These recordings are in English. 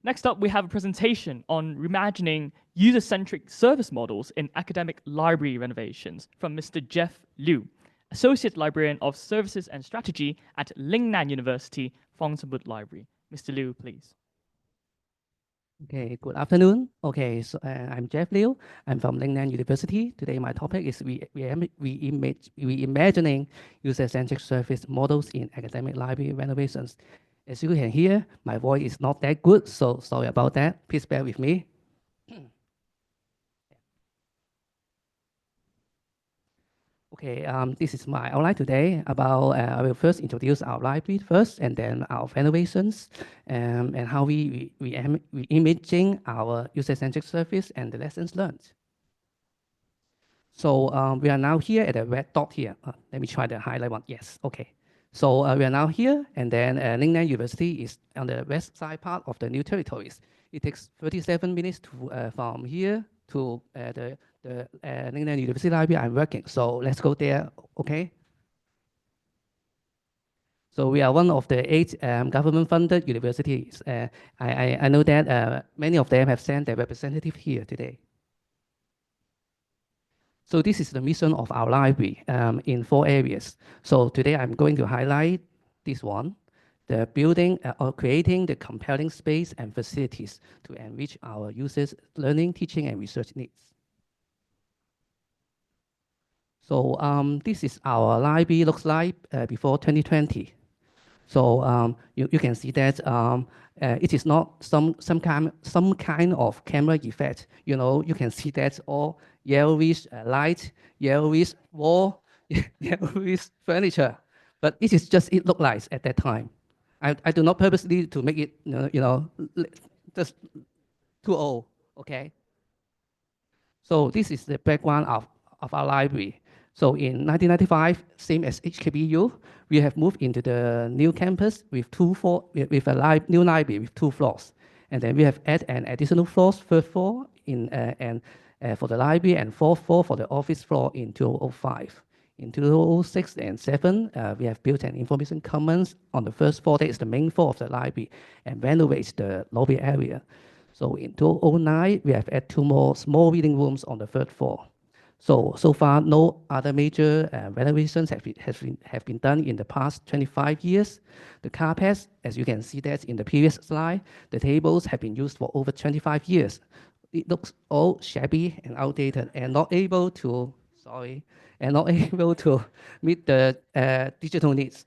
Next up, we have a presentation on reimagining user-centric service models in academic library renovations from Mr. Jeff Liu, Associate Librarian of Services and Strategy at Lingnan University, Fountainwood Library. Mr. Liu, please. Okay, good afternoon. Okay, so I'm Jeff Liu. I'm from Lingnan University. Today, my topic is reimagining user-centric service models in academic library renovations. As you can hear, my voice is not that good, so sorry about that. Please bear with me. Okay, this is my outline today about, I will first introduce our library first, and then our renovations, and how we imaging our user-centric service and the lessons learned. So we are now here at the red dot here. Let me try the highlight one. Yes, okay. So we are now here, and then Lingnan University is on the west side part of the new territories. It takes 37 minutes to, from here to the Lingnan University Library I'm working. So let's go there, okay? So we are one of the 8 government-funded universities. I know that many of them have sent their representative here today. So this is the mission of our library in 4 areas. So today I'm going to highlight this one, the building or creating the compelling space and facilities to enrich our users' learning, teaching, and research needs. So this is our library looks like before 2020. So you can see that it is not some kind of camera effect. You know, you can see that all yellowish light, yellowish wall, yellowish furniture. But it is just it looked like at that time. I do not purposely to make it just too old. Okay. So this is the background of our library. So in 1995, same as HKBU, we have moved into the new campus with a new library with 2 floors. And then we have added an additional floor, 3rd floor for the library, and 4th floor for the office floor in 2005. In 2006 and 2007, we have built an information commons on the 1st floor, that is the main floor of the library, and renovate the lobby area. So in 2009, we have added 2 more small reading rooms on the 3rd floor. So far, no other major renovations have been done in the past 25 years. The carpets, as you can see that in the previous slide, the tables have been used for over 25 years. It looks all shabby and outdated and not able to, meet the digital needs.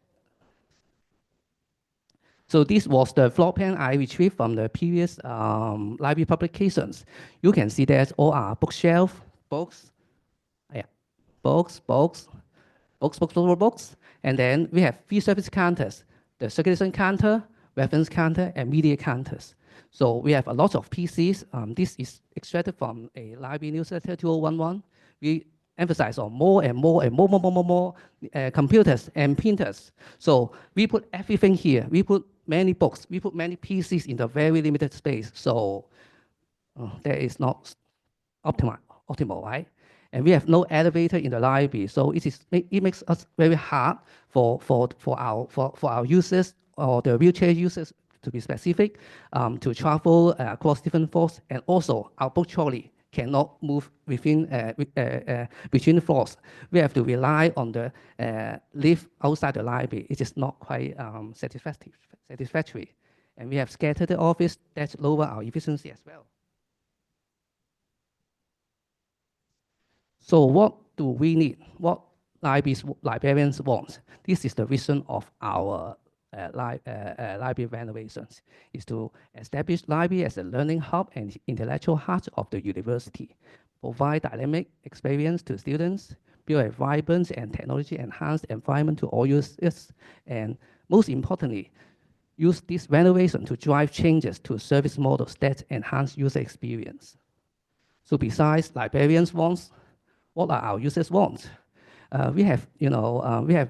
So this was the floor plan I retrieved from the previous library publications. You can see that all our bookshelf, books, books, and then we have 3 service counters, the circulation counter, reference counter, and media counters. So we have a lot of PCs. This is extracted from a library newsletter 2011. We emphasize on more computers and printers. So we put everything here. We put many books. We put many PCs in the very limited space. So that is not optimal, right? And we have no elevator in the library, so it makes us very hard for our users or the wheelchair users, to be specific, to travel across different floors, and also our book trolley cannot move between floors. We have to rely on the lift outside the library. It is not quite satisfactory, and we have scattered the office that lower our efficiency as well. So what do we need? What librarians want? This is the vision of our library renovations, is to establish library as a learning hub and intellectual heart of the university, provide dynamic experience to students, build a vibrant and technology-enhanced environment to all users, and most importantly, use this renovation to drive changes to service models that enhance user experience. So besides librarians' wants, what are our users' wants? We have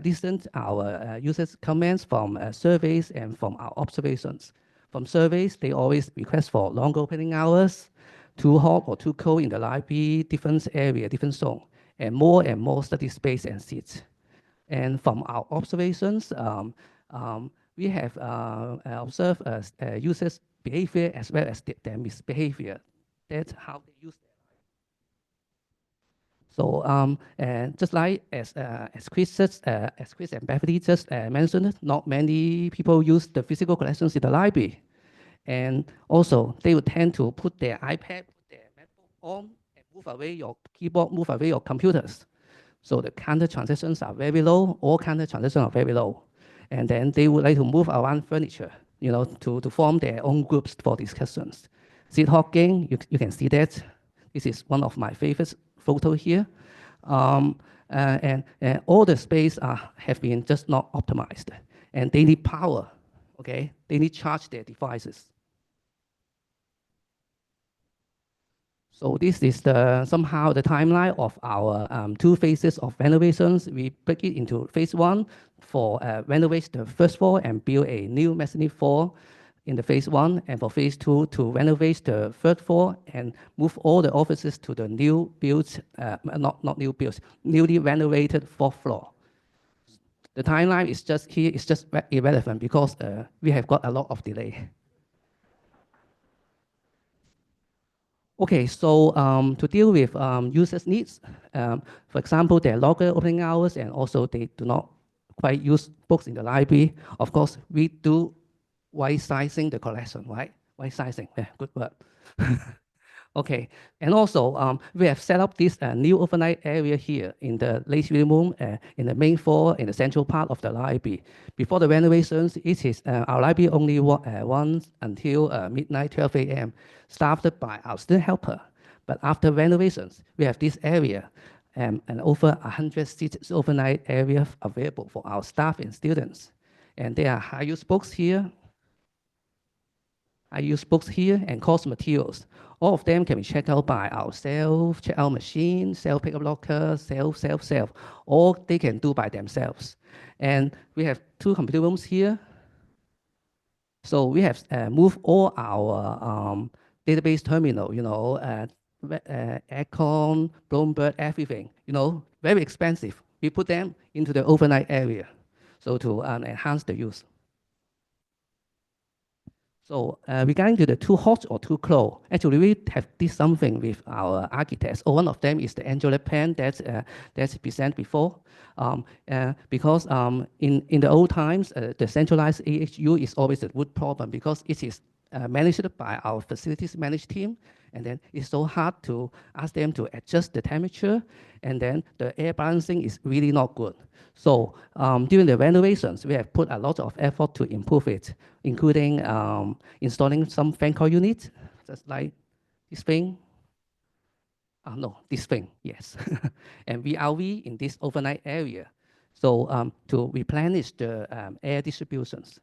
listened our users' comments from surveys and from our observations. From surveys, they always request for longer opening hours, too hot or too cold in the library, different area, different zone, and more study space and seats. And from our observations, we have observed users behavior as well as their misbehavior. That's how they use it. So and just like as Chris and Beverly just mentioned, not many people use the physical collections in the library, and also they would tend to put their iPad, put their MacBook on, and move away your keyboard, move away your computers. So the counter transactions are very low. All counter transactions are very low, and then they would like to move around furniture, to form their own groups for discussions. Seat hogging, you can see that. This is one of my favorite photo here. And all the space have been just not optimized. And they need power, okay? They need charge their devices. So this is somehow the timeline of our 2 phases of renovations. We break it into phase 1 for renovate the first floor and build a new mezzanine floor in the phase 1, and for phase 2 to renovate the 3rd floor and move all the offices to the new built, not new builds, newly renovated 4th floor. The timeline is just here, it's just irrelevant because we have got a lot of delay. Okay, so to deal with users' needs, for example, there are longer opening hours and also they do not quite use books in the library. Of course, we do right-sizing the collection, right? Right-sizing, yeah, good word. Okay, and also we have set up this new overnight area here in the late reading room, in the main floor, in the central part of the library. Before the renovations, it is our library only runs until midnight, 12 a.m., staffed by our student helper. But after renovations, we have this area and over 100 seats overnight area available for our staff and students. And there are high-use books here. I use books here and course materials. All of them can be checked out by our self-checkout machine, self-pickup locker, self. All they can do by themselves. And we have 2 computer rooms here. So we have moved all our database terminal, Econ, Bloomberg, everything, very expensive. We put them into the overnight area, so to enhance the use. So regarding to the too hot or too cold, actually we have did something with our architects. One of them is the Angela plan that's presented before. Because in the old times, the centralized AHU is always a wood problem because it is managed by our facilities managed team, and then it's so hard to ask them to adjust the temperature, and then the air balancing is really not good. So during the renovations, we have put a lot of effort to improve it, including installing some fan coil units, just like this thing. No, this thing, yes. And VRV in this overnight area. So to replenish the air distributions.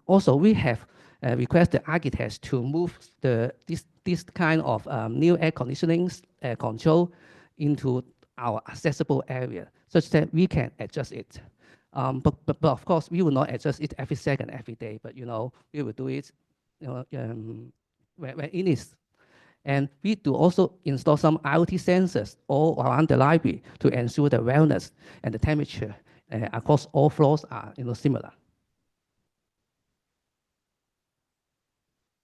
Also, we have requested architects to move this kind of new air conditioning control into our accessible area, such that we can adjust it. But of course, we will not adjust it every second, every day. But we will do it, when it is. And we do also install some IoT sensors all around the library to ensure the wellness and the temperature across all floors are similar.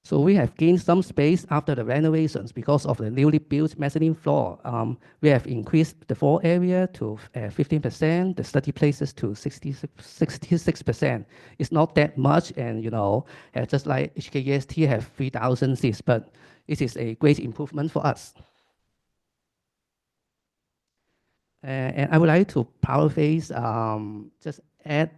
So we have gained some space after the renovations because of the newly built mezzanine floor. We have increased the floor area to 15%, the study places to 66%. It's not that much, and just like HKEST have 3,000 seats, but it is a great improvement for us. And I would like to paraphrase, just add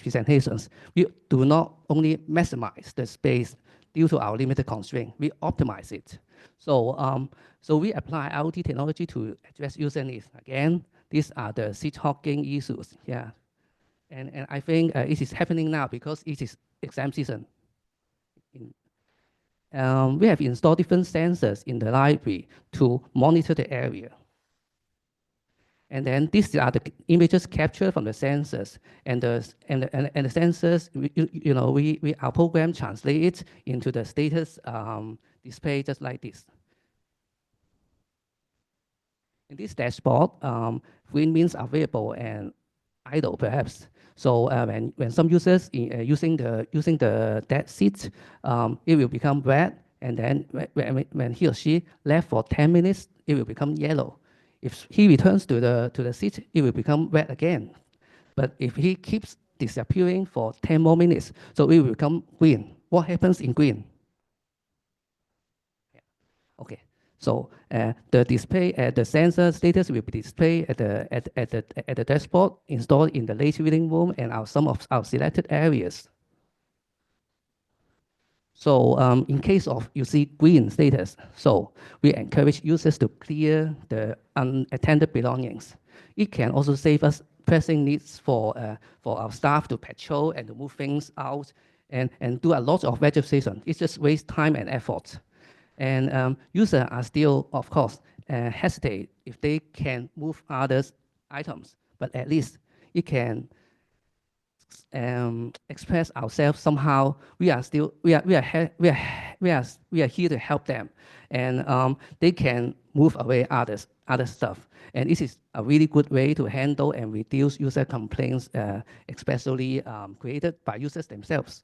presentations. We do not only maximize the space due to our limited constraint, we optimize it. So, so we apply IoT technology to address user needs. Again, these are the seat hogging issues. Yeah, and I think it is happening now because it is exam season. We have installed different sensors in the library to monitor the area. And then these are the images captured from the sensors, and the sensors, our program translate it into the status display just like this. In this dashboard, green means available and idle perhaps. So when some users using the dead seat, it will become red, and then when he or she left for 10 minutes, it will become yellow. If he returns to the seat, it will become red again. But if he keeps disappearing for 10 more minutes, so it will become green. What happens in green? Okay, so the display, the sensor status will be displayed at the dashboard installed in the late reading room and some of our selected areas. So in case of you see green status, so we encourage users to clear the unattended belongings. It can also save us pressing needs for our staff to patrol and to move things out and do a lot of registration. It just wastes time and effort. And users are still, of course, hesitate if they can move others' items, but at least it can express ourselves somehow. We are here to help them, and they can move away other stuff. And this is a really good way to handle and reduce user complaints, especially created by users themselves.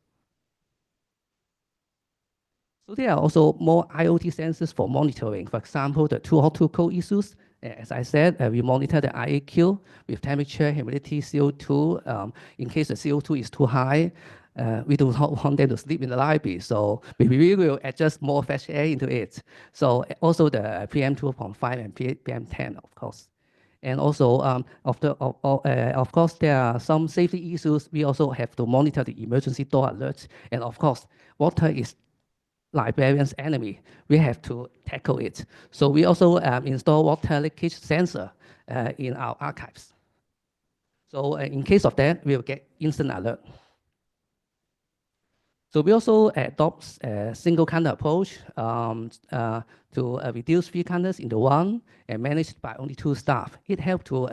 So there are also more IoT sensors for monitoring. For example, the too hot, too cold issues. As I said, we monitor the IAQ with temperature, humidity, CO2. In case the CO2 is too high, we do not want them to sleep in the library. So we will adjust more fresh air into it. So also the PM 2.5 and PM 10, of course. And also, of course, there are some safety issues. We also have to monitor the emergency door alerts. And of course, water is librarian's enemy. We have to tackle it. So we also install water leakage sensor in our archives. So in case of that, we will get instant alert. So we also adopt a single counter approach to reduce 3 counters into 1 and managed by only 2 staff. It helped to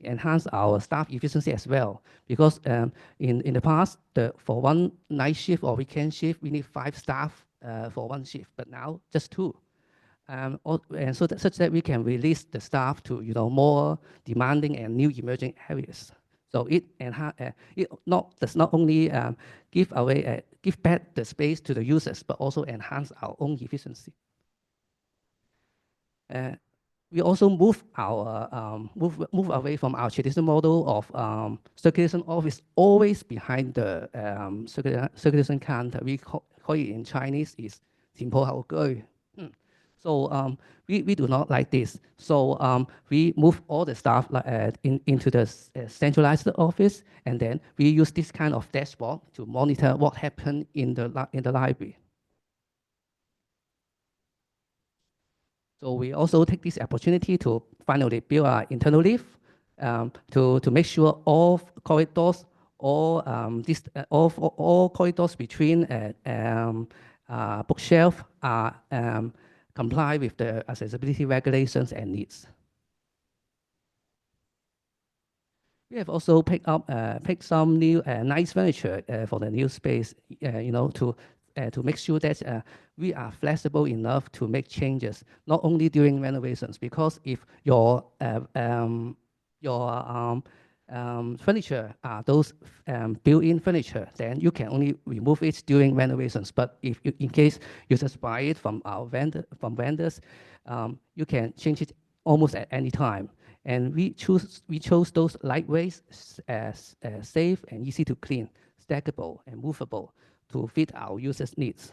enhance our staff efficiency as well, because in the past, for 1 night shift or weekend shift, we need 5 staff for 1 shift, but now just 2. And so such that we can release the staff to more demanding and new emerging areas. So it does not only give back the space to the users, but also enhance our own efficiency. We also move away from our traditional model of circulation office always behind the circulation counter. We call it in Chinese is 前鋪後居. So we do not like this. So we move all the staff into the centralized office, and then we use this kind of dashboard to monitor what happened in the library. So we also take this opportunity to finally build our internal lift to make sure all corridors, all corridors between bookshelf are comply with the accessibility regulations and needs. We have also picked some new nice furniture for the new space, to make sure that we are flexible enough to make changes, not only during renovations, because if your furniture are those built-in furniture, then you can only remove it during renovations. But if in case you just buy it from vendors, you can change it almost at any time. And we chose those lightweight, safe and easy to clean, stackable and movable to fit our users' needs.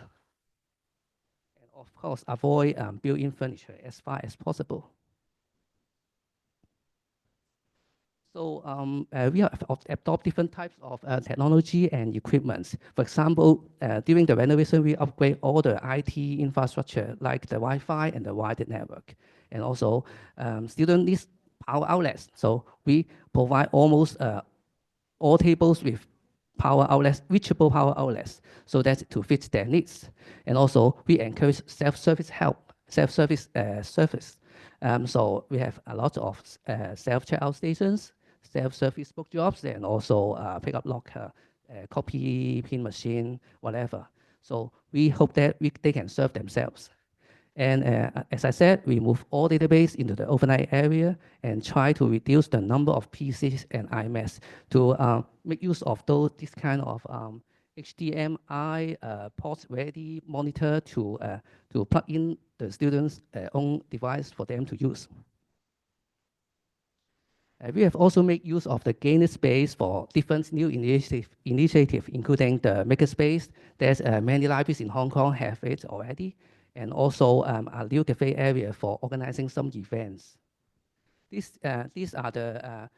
And of course, avoid built-in furniture as far as possible. So we have adopted different types of technology and equipment. For example, during the renovation, we upgrade all the IT infrastructure like the Wi-Fi and the wired network. And also, students need power outlets. So we provide almost all tables with power outlets, reachable power outlets, so that to fit their needs. And also, we encourage self-service service. So we have a lot of self-checkout stations, self-service book jobs, and also pick-up locker, copy, pin machine, whatever. So we hope that they can serve themselves. And as I said, we move all database into the overnight area and try to reduce the number of PCs and IMAX to make use of this kind of HDMI port-ready monitor to plug in the students' own device for them to use. We have also made use of the gainer space for different new initiative, including the makerspace. There's many libraries in Hong Kong have it already, and also a new cafe area for organizing some events. These are the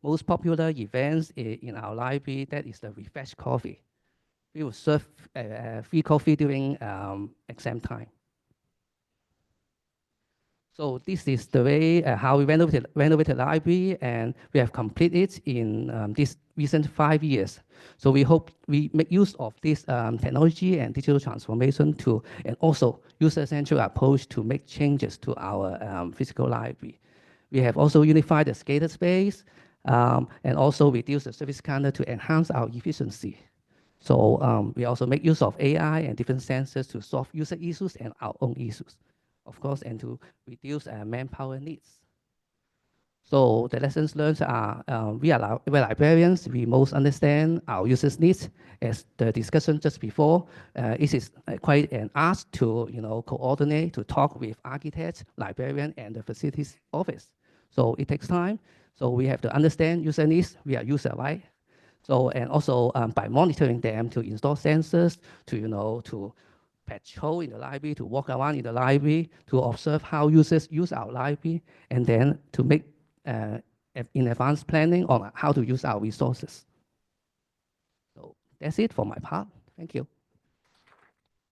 most popular events in our library. That is the refresh coffee. We will serve free coffee during exam time. So this is the way how we renovated the library, and we have completed it in this recent 5 years. So we hope we make use of this technology and digital transformation and also user-centric approach to make changes to our physical library. We have also unified the SCADA space and also reduced the service counter to enhance our efficiency. So we also make use of AI and different sensors to solve user issues and our own issues, of course, and to reduce manpower needs. So the lessons learned are we're librarians, we most understand our users' needs. As the discussion just before, it is quite an art to coordinate, to talk with architects, librarian, and the facilities office. So it takes time. So we have to understand user needs. We are user, right? So, and also by monitoring them to install sensors, to patrol in the library, to walk around in the library, to observe how users use our library, and then to make in advance planning on how to use our resources. So that's it for my part. Thank you.